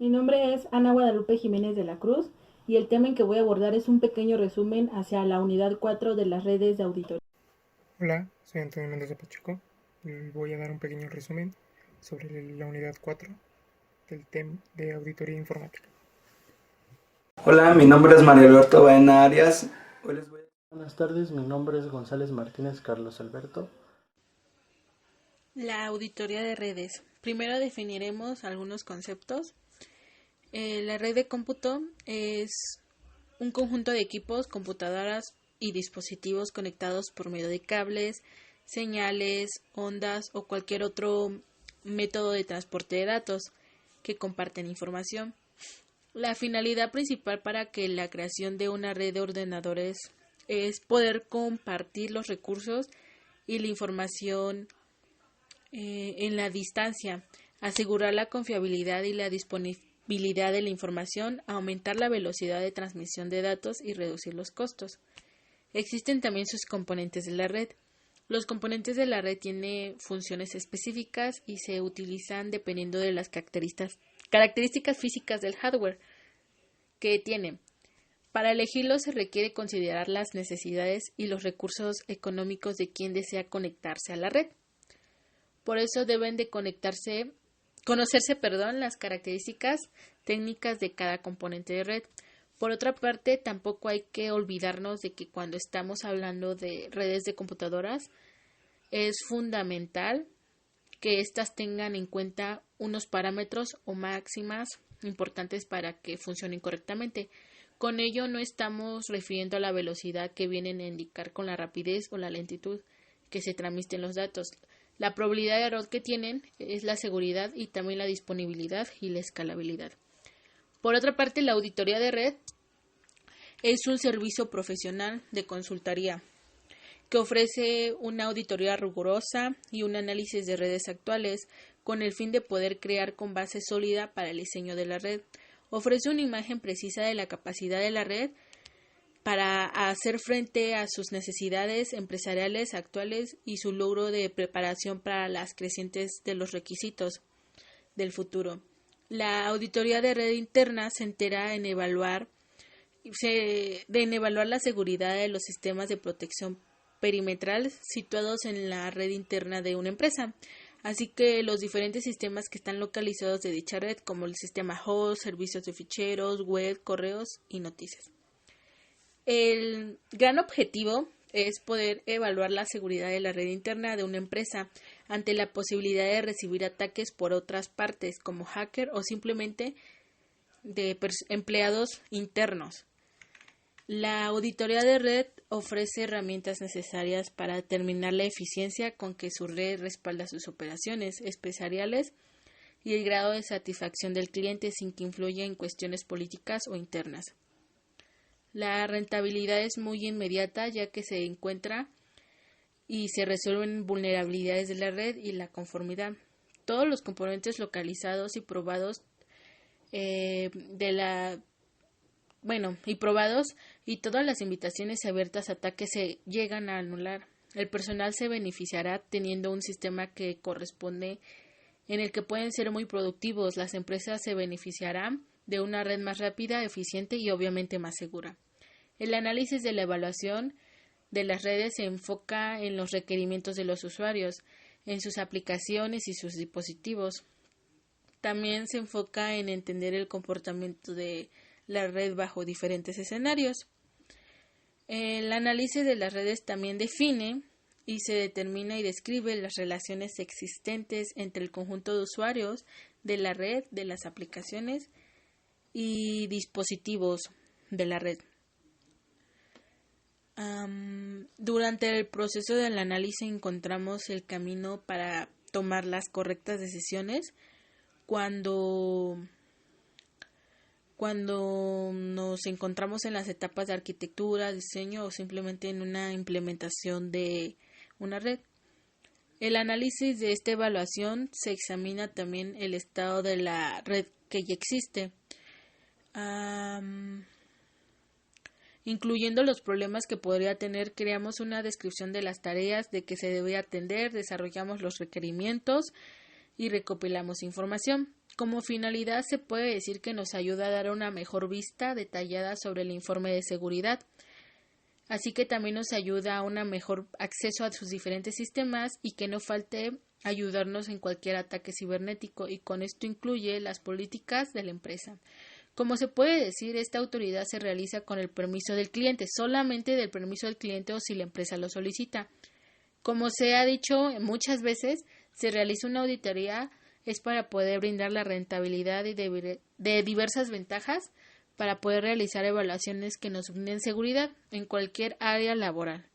Mi nombre es Ana Guadalupe Jiménez de la Cruz y el tema en que voy a abordar es un pequeño resumen hacia la unidad 4 de las redes de auditoría. Hola, soy Antonio Mendoza Pacheco y voy a dar un pequeño resumen sobre la unidad 4 del TEM de Auditoría Informática. Hola, mi nombre es Mario Alberto Baena Arias. Buenas tardes, mi nombre es González Martínez Carlos Alberto. La auditoría de redes. Primero definiremos algunos conceptos. La red de cómputo es un conjunto de equipos, computadoras y dispositivos conectados por medio de cables, señales, ondas o cualquier otro método de transporte de datos que comparten información. La finalidad principal para que la creación de una red de ordenadores es poder compartir los recursos y la información en la distancia, asegurar la confiabilidad y la disponibilidad de la información, aumentar la velocidad de transmisión de datos y reducir los costos. Existen también sus componentes de la red. Los componentes de la red tienen funciones específicas y se utilizan dependiendo de las características físicas del hardware que tienen. Para elegirlo se requiere considerar las necesidades y los recursos económicos de quien desea conectarse a la red. Por eso deben de conocerse, las características técnicas de cada componente de red. Por otra parte, tampoco hay que olvidarnos de que cuando estamos hablando de redes de computadoras, es fundamental que éstas tengan en cuenta unos parámetros o máximas importantes para que funcionen correctamente. Con ello no estamos refiriendo a la velocidad que vienen a indicar con la rapidez o la lentitud que se transmiten los datos. La probabilidad de error que tienen es la seguridad y también la disponibilidad y la escalabilidad. Por otra parte, la auditoría de red es un servicio profesional de consultoría que ofrece una auditoría rigurosa y un análisis de redes actuales con el fin de poder crear con base sólida para el diseño de la red. Ofrece una imagen precisa de la capacidad de la red para hacer frente a sus necesidades empresariales actuales y su logro de preparación para las crecientes de los requisitos del futuro. La auditoría de red interna se entera en evaluar la seguridad de los sistemas de protección perimetral situados en la red interna de una empresa, así que los diferentes sistemas que están localizados de dicha red, como el sistema host, servicios de ficheros, web, correos y noticias. El gran objetivo es poder evaluar la seguridad de la red interna de una empresa ante la posibilidad de recibir ataques por otras partes como hacker o simplemente de empleados internos. La auditoría de red ofrece herramientas necesarias para determinar la eficiencia con que su red respalda sus operaciones empresariales y el grado de satisfacción del cliente sin que influya en cuestiones políticas o internas. La rentabilidad es muy inmediata ya que se encuentra y se resuelven vulnerabilidades de la red y la conformidad. Todos los componentes localizados y probados y todas las invitaciones abiertas a ataques se llegan a anular. El personal se beneficiará teniendo un sistema que corresponde en el que pueden ser muy productivos. Las empresas se beneficiarán de una red más rápida, eficiente y obviamente más segura. El análisis de la evaluación de las redes se enfoca en los requerimientos de los usuarios, en sus aplicaciones y sus dispositivos. También se enfoca en entender el comportamiento de la red bajo diferentes escenarios. El análisis de las redes también define y se determina y describe las relaciones existentes entre el conjunto de usuarios de la red, de las aplicaciones y dispositivos de la red. Durante el proceso del análisis encontramos el camino para tomar las correctas decisiones cuando nos encontramos en las etapas de arquitectura, diseño o simplemente en una implementación de una red. El análisis de esta evaluación se examina también el estado de la red que ya existe, incluyendo los problemas que podría tener. Creamos una descripción de las tareas de que se debe atender, desarrollamos los requerimientos y recopilamos información. Como finalidad se puede decir que nos ayuda a dar una mejor vista detallada sobre el informe de seguridad, así que también nos ayuda a un mejor acceso a sus diferentes sistemas y que no falte ayudarnos en cualquier ataque cibernético, y con esto incluye las políticas de la empresa. Como se puede decir, esta autoridad se realiza con el permiso del cliente, solamente del permiso del cliente o si la empresa lo solicita. Como se ha dicho muchas veces, se realiza una auditoría es para poder brindar la rentabilidad de diversas ventajas para poder realizar evaluaciones que nos brinden seguridad en cualquier área laboral.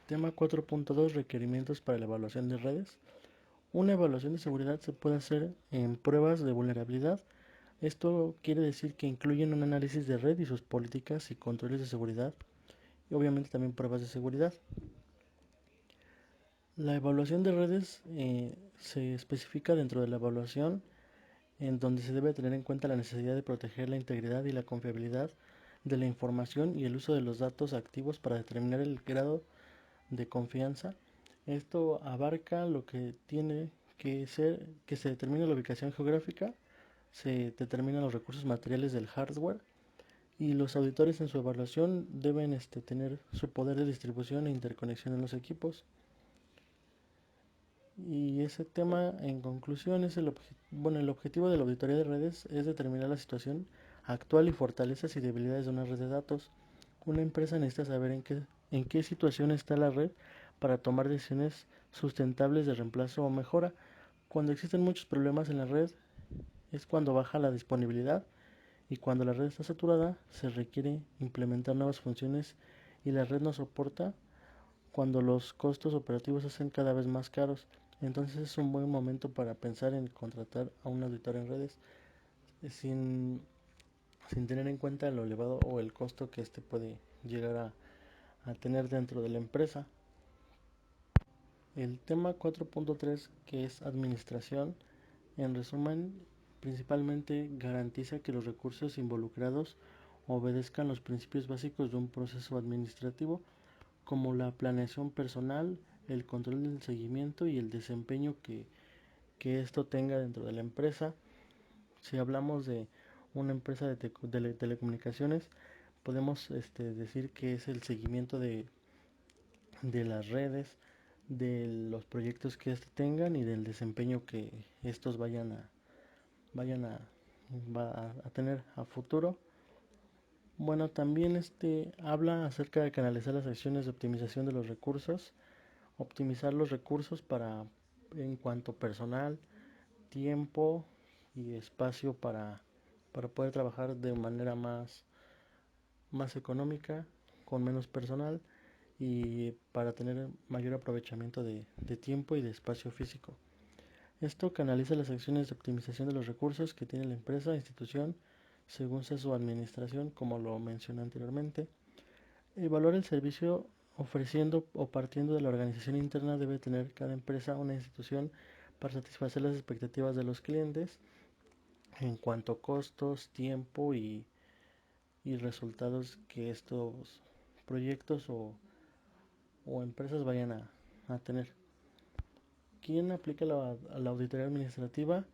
Tema 4.2. Requerimientos para la evaluación de redes. Una evaluación de seguridad se puede hacer en pruebas de vulnerabilidad. Esto quiere decir que incluyen un análisis de red y sus políticas y controles de seguridad, y obviamente también pruebas de seguridad. La evaluación de redes se especifica dentro de la evaluación, en donde se debe tener en cuenta la necesidad de proteger la integridad y la confiabilidad de la información y el uso de los datos activos para determinar el grado de confianza. Esto abarca lo que tiene que ser, que se determine la ubicación geográfica, se determinan los recursos materiales del hardware, y los auditores en su evaluación deben tener su poder de distribución e interconexión en los equipos. Y ese tema, en conclusión, es el objetivo de la auditoría de redes es determinar la situación actual y fortalezas y debilidades de una red de datos. Una empresa necesita saber en qué situación está la red para tomar decisiones sustentables de reemplazo o mejora. Cuando existen muchos problemas en la red es cuando baja la disponibilidad, y cuando la red está saturada se requiere implementar nuevas funciones y la red no soporta cuando los costos operativos se hacen cada vez más caros. Entonces es un buen momento para pensar en contratar a un auditor en redes sin, sin tener en cuenta lo elevado o el costo que puede llegar a tener dentro de la empresa. El tema 4.3, que es administración, en resumen, principalmente garantiza que los recursos involucrados obedezcan los principios básicos de un proceso administrativo, como la planeación personal, el control del seguimiento y el desempeño que esto tenga dentro de la empresa. Si hablamos de una empresa de telecomunicaciones, podemos decir que es el seguimiento de las redes, de los proyectos que tengan y del desempeño que estos vayan a tener a futuro. Bueno, también habla acerca de canalizar las acciones de optimización de los recursos, optimizar los recursos en cuanto a personal, tiempo y espacio para poder trabajar de manera más económica, con menos personal, y para tener mayor aprovechamiento de tiempo y de espacio físico. Esto canaliza las acciones de optimización de los recursos que tiene la empresa o institución según sea su administración, como lo mencioné anteriormente. Evaluar el servicio ofreciendo o partiendo de la organización interna debe tener cada empresa una institución para satisfacer las expectativas de los clientes en cuanto a costos, tiempo y resultados que estos proyectos o empresas vayan a tener. ¿Quién aplica la auditoría administrativa?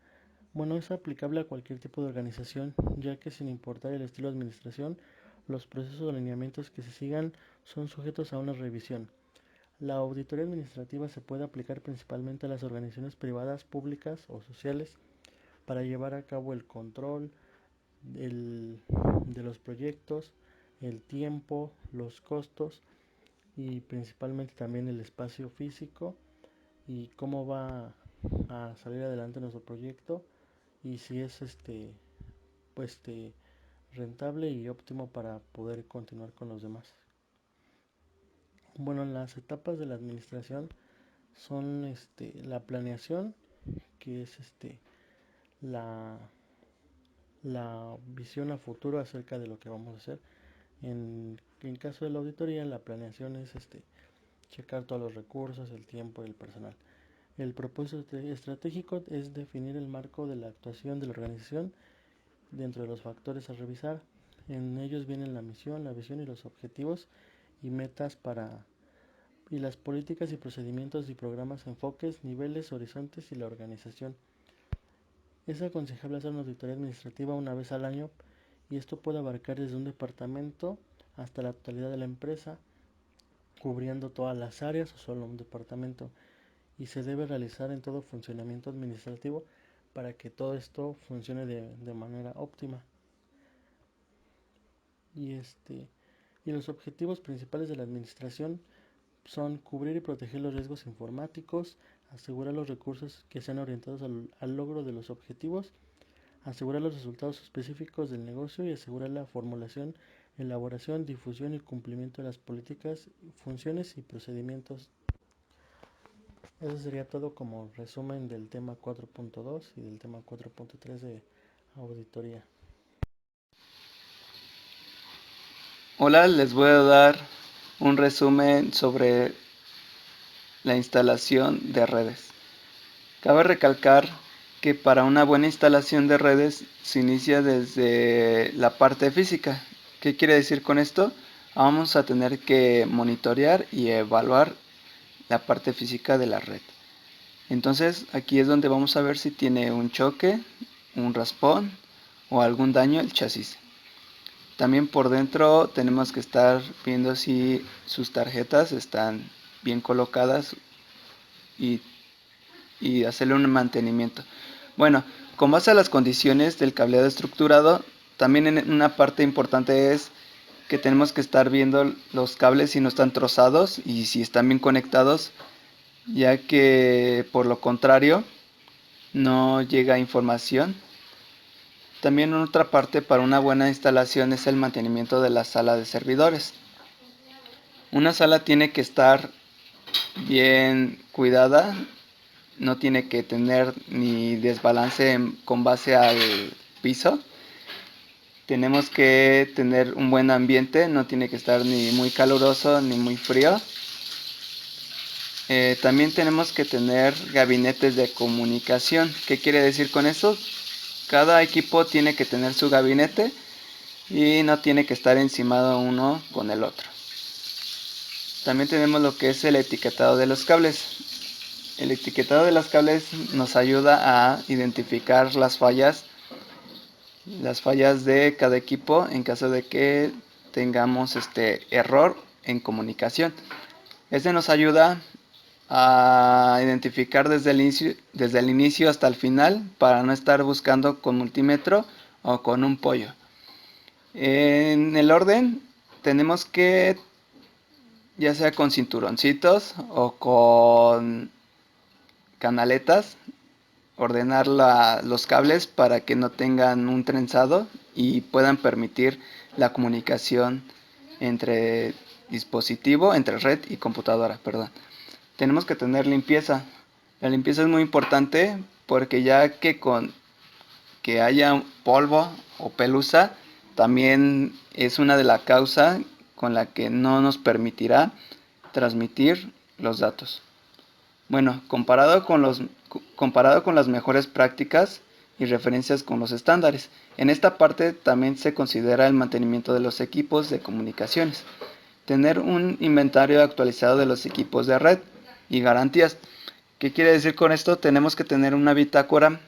Bueno, es aplicable a cualquier tipo de organización, ya que sin importar el estilo de administración, los procesos o alineamientos que se sigan son sujetos a una revisión. La auditoría administrativa se puede aplicar principalmente a las organizaciones privadas, públicas o sociales para llevar a cabo el control de los proyectos, el tiempo, los costos y principalmente también el espacio físico y cómo va a salir adelante nuestro proyecto y si es pues rentable y óptimo para poder continuar con los demás. Bueno, las etapas de la administración son la planeación, que es la la visión a futuro acerca de lo que vamos a hacer. En caso de la auditoría, la planeación es checar todos los recursos, el tiempo y el personal. El propósito estratégico es definir el marco de la actuación de la organización dentro de los factores a revisar. En ellos vienen la misión, la visión y los objetivos y metas para y las políticas y procedimientos y programas, enfoques, niveles, horizontes y la organización. Es aconsejable hacer una auditoría administrativa una vez al año y esto puede abarcar desde un departamento hasta la totalidad de la empresa, cubriendo todas las áreas o solo un departamento, y se debe realizar en todo funcionamiento administrativo para que todo esto funcione de manera óptima. Y, y los objetivos principales de la administración son cubrir y proteger los riesgos informáticos, asegurar los recursos que sean orientados al logro de los objetivos, asegurar los resultados específicos del negocio y asegurar la formulación, elaboración, difusión y cumplimiento de las políticas, funciones y procedimientos. Eso sería todo como resumen del tema 4.2 y del tema 4.3 de auditoría. Hola, les voy a dar un resumen sobre la instalación de redes. Cabe recalcar que para una buena instalación de redes se inicia desde la parte física. ¿Qué quiere decir con esto? Vamos a tener que monitorear y evaluar la parte física de la red. Entonces aquí es donde vamos a ver si tiene un choque, un raspón o algún daño el chasis. También por dentro tenemos que estar viendo si sus tarjetas están bien colocadas y hacerle un mantenimiento. Bueno, con base a las condiciones del cableado estructurado, también en una parte importante es que tenemos que estar viendo los cables si no están trozados y si están bien conectados, ya que por lo contrario no llega información. También otra parte para una buena instalación es el mantenimiento de la sala de servidores. Una sala tiene que estar bien cuidada, no tiene que tener ni desbalance con base al piso. Tenemos que tener un buen ambiente, no tiene que estar ni muy caluroso ni muy frío. También tenemos que tener gabinetes de comunicación. ¿Qué quiere decir con eso? Cada equipo tiene que tener su gabinete y no tiene que estar encimado uno con el otro. También tenemos lo que es el etiquetado de los cables. El etiquetado de los cables nos ayuda a identificar las fallas de cada equipo en caso de que tengamos error en comunicación. Este nos ayuda a identificar desde el inicio hasta el final para no estar buscando con multímetro o con un pollo. En el orden tenemos que, ya sea con cinturoncitos o con canaletas, ordenar los cables para que no tengan un trenzado y puedan permitir la comunicación entre red y computadora, perdón. Tenemos que tener limpieza. La limpieza es muy importante porque ya que con que haya polvo o pelusa también es una de las causas con la que no nos permitirá transmitir los datos. Bueno, comparado con las mejores prácticas y referencias con los estándares. En esta parte también se considera el mantenimiento de los equipos de comunicaciones. Tener un inventario actualizado de los equipos de red y garantías. ¿Qué quiere decir con esto? Tenemos que tener una bitácora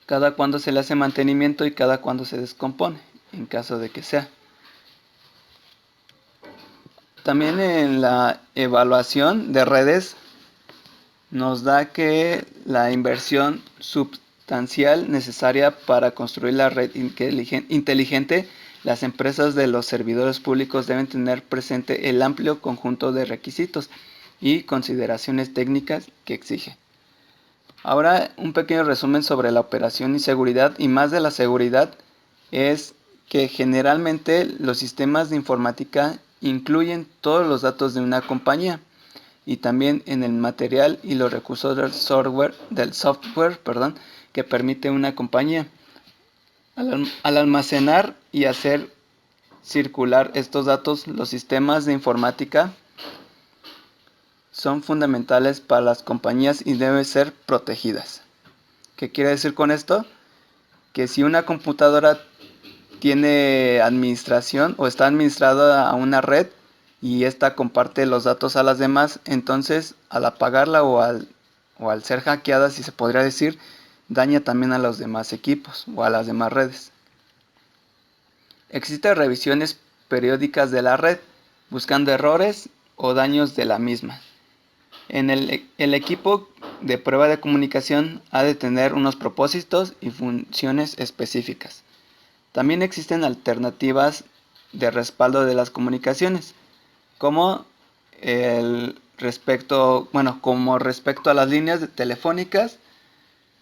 cada cuando se le hace mantenimiento y cada cuando se descompone, en caso de que sea. También en la evaluación de redes nos da que la inversión sustancial necesaria para construir la red inteligente, las empresas de los servidores públicos deben tener presente el amplio conjunto de requisitos y consideraciones técnicas que exige. Ahora un pequeño resumen sobre la operación y seguridad, y más de la seguridad es que generalmente los sistemas de informática incluyen todos los datos de una compañía y también en el material y los recursos del software, que permite una compañía. Al almacenar y hacer circular estos datos, los sistemas de informática son fundamentales para las compañías y deben ser protegidas. ¿Qué quiere decir con esto? Que si una computadora tiene administración o está administrada a una red, y ésta comparte los datos a las demás, entonces al apagarla o al ser hackeada, si se podría decir, daña también a los demás equipos o a las demás redes. Existen revisiones periódicas de la red, buscando errores o daños de la misma. El equipo de prueba de comunicación ha de tener unos propósitos y funciones específicas. También existen alternativas de respaldo de las comunicaciones, como respecto a las líneas telefónicas,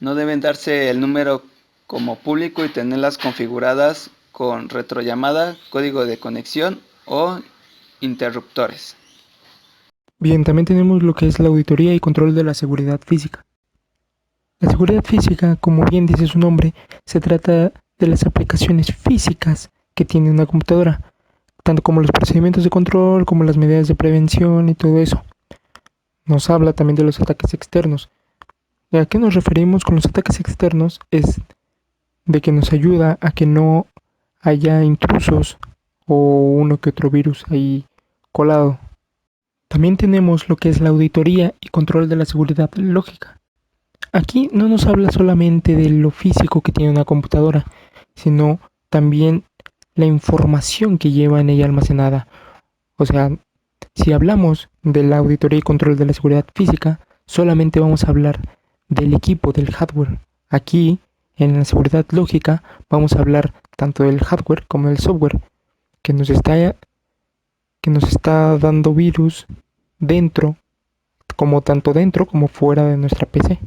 no deben darse el número como público y tenerlas configuradas con retrollamada, código de conexión o interruptores. Bien, también tenemos lo que es la auditoría y control de la seguridad física. La seguridad física, como bien dice su nombre, se trata de las aplicaciones físicas que tiene una computadora, tanto como los procedimientos de control, como las medidas de prevención y todo eso. Nos habla también de los ataques externos. ¿A qué nos referimos con los ataques externos? Es de que nos ayuda a que no haya intrusos o uno que otro virus ahí colado. También tenemos lo que es la auditoría y control de la seguridad lógica. Aquí no nos habla solamente de lo físico que tiene una computadora, sino también la información que lleva en ella almacenada. O sea, si hablamos de la auditoría y control de la seguridad física, solamente vamos a hablar del equipo, del hardware. Aquí, en la seguridad lógica, vamos a hablar tanto del hardware como del software, que nos está dando virus tanto dentro como fuera de nuestra PC.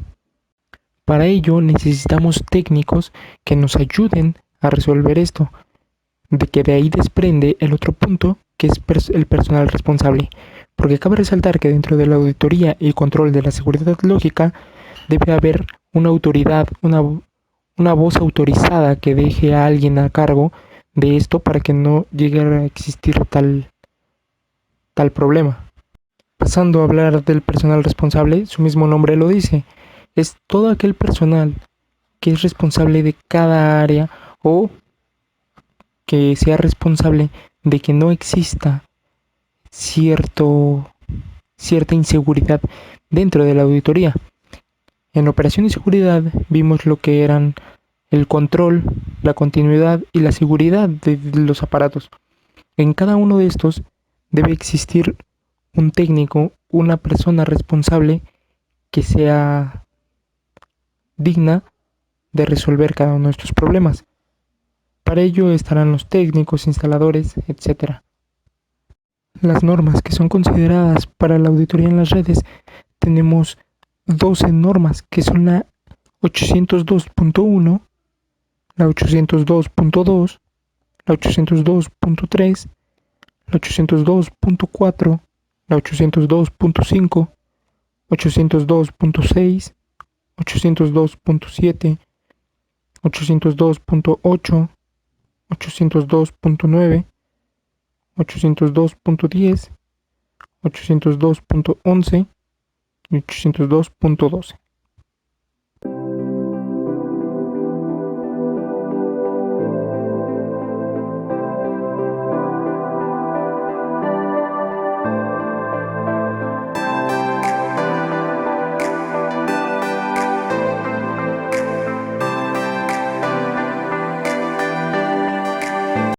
Para ello necesitamos técnicos que nos ayuden a resolver esto, de que de ahí desprende el otro punto, que es el personal responsable, porque cabe resaltar que dentro de la auditoría y control de la seguridad lógica debe haber una autoridad, una voz autorizada que deje a alguien a cargo de esto para que no llegue a existir tal problema. Pasando a hablar del personal responsable, su mismo nombre lo dice, es todo aquel personal que es responsable de cada área o que sea responsable de que no exista cierta inseguridad dentro de la auditoría. En operación y seguridad vimos lo que eran el control, la continuidad y la seguridad de los aparatos. En cada uno de estos debe existir un técnico, una persona responsable que sea digna de resolver cada uno de estos problemas. Para ello estarán los técnicos, instaladores, etc. Las normas que son consideradas para la auditoría en las redes, tenemos 12 normas que son la 802.1, la 802.2, la 802.3, la 802.4, la 802.5, 802.6, 802.7, 802.8, 802.9, 802.10, 802.11 y 802.12.